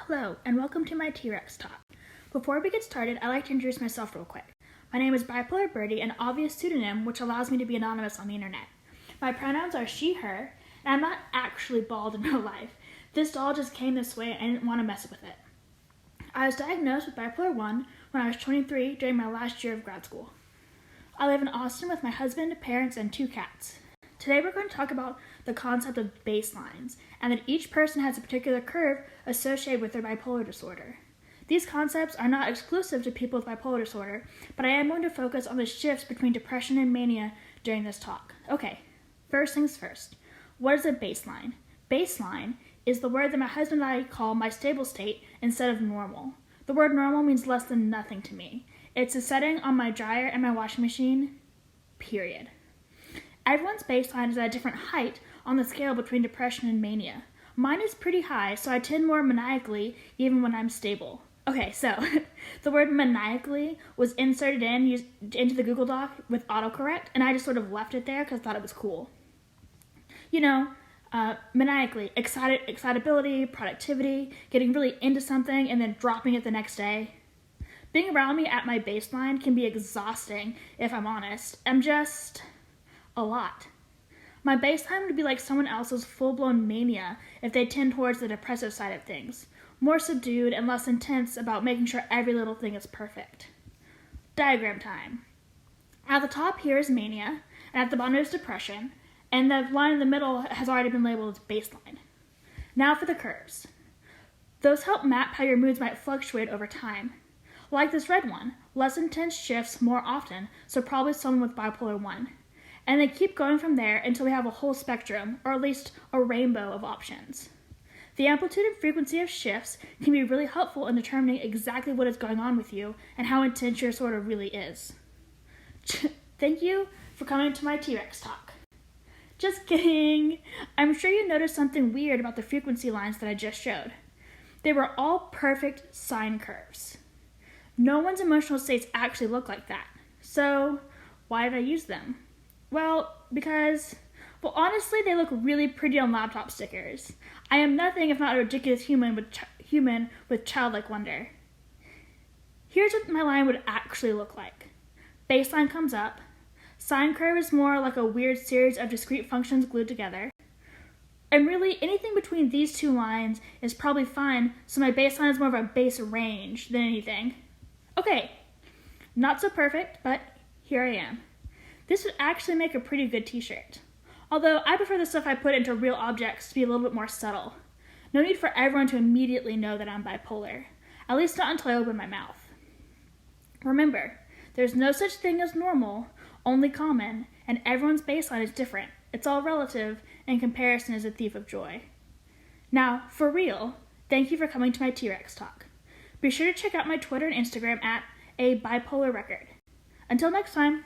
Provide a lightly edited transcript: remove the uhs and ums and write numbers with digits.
Hello, and welcome to my T-Rex talk. Before we get started, I'd like to introduce myself real quick. My name is Bipolar Birdie, an obvious pseudonym which allows me to be anonymous on the internet. My pronouns are she, her, and I'm not actually bald in real life. This doll just came this way and I didn't want to mess with it. I was diagnosed with Bipolar 1 when I was 23 during my last year of grad school. I live in Austin with my husband, parents, and 2 cats. Today we're going to talk about the concept of baselines, and that each person has a particular curve associated with their bipolar disorder. These concepts are not exclusive to people with bipolar disorder, but I am going to focus on the shifts between depression and mania during this talk. Okay, first things first. What is a baseline? Baseline is the word that my husband and I call my stable state instead of normal. The word normal means less than nothing to me. It's a setting on my dryer and my washing machine, period. Everyone's baseline is at a different height on the scale between depression and mania. Mine is pretty high, so I tend more maniacally even when I'm stable. Okay, so the word maniacally was inserted into the Google Doc with autocorrect, and I just sort of left it there because I thought it was cool. You know, maniacally, excitability, productivity, getting really into something and then dropping it the next day. Being around me at my baseline can be exhausting, if I'm honest. I'm just a lot. My baseline would be like someone else's full-blown mania if they tend towards the depressive side of things, more subdued and less intense about making sure every little thing is perfect. Diagram time. At the top here is mania, and at the bottom is depression, and the line in the middle has already been labeled as baseline. Now for the curves. Those help map how your moods might fluctuate over time. Like this red one, less intense shifts more often, so probably someone with bipolar 1. And they keep going from there until we have a whole spectrum, or at least a rainbow of options. The amplitude and frequency of shifts can be really helpful in determining exactly what is going on with you and how intense your disorder really is. Thank you for coming to my T-Rex talk. Just kidding! I'm sure you noticed something weird about the frequency lines that I just showed. They were all perfect sine curves. No one's emotional states actually look like that. So, why did I use them? Well, because, honestly, they look really pretty on laptop stickers. I am nothing if not a ridiculous human with childlike wonder. Here's what my line would actually look like. Baseline comes up. Sine curve is more like a weird series of discrete functions glued together. And really, anything between these 2 lines is probably fine, so my baseline is more of a base range than anything. Okay, not so perfect, but here I am. This would actually make a pretty good t-shirt. Although I prefer the stuff I put into real objects to be a little bit more subtle. No need for everyone to immediately know that I'm bipolar. At least not until I open my mouth. Remember, there's no such thing as normal, only common, and everyone's baseline is different. It's all relative, and comparison is a thief of joy. Now, for real, thank you for coming to my T-Rex talk. Be sure to check out my Twitter and Instagram at @abipolarrecord. Until next time.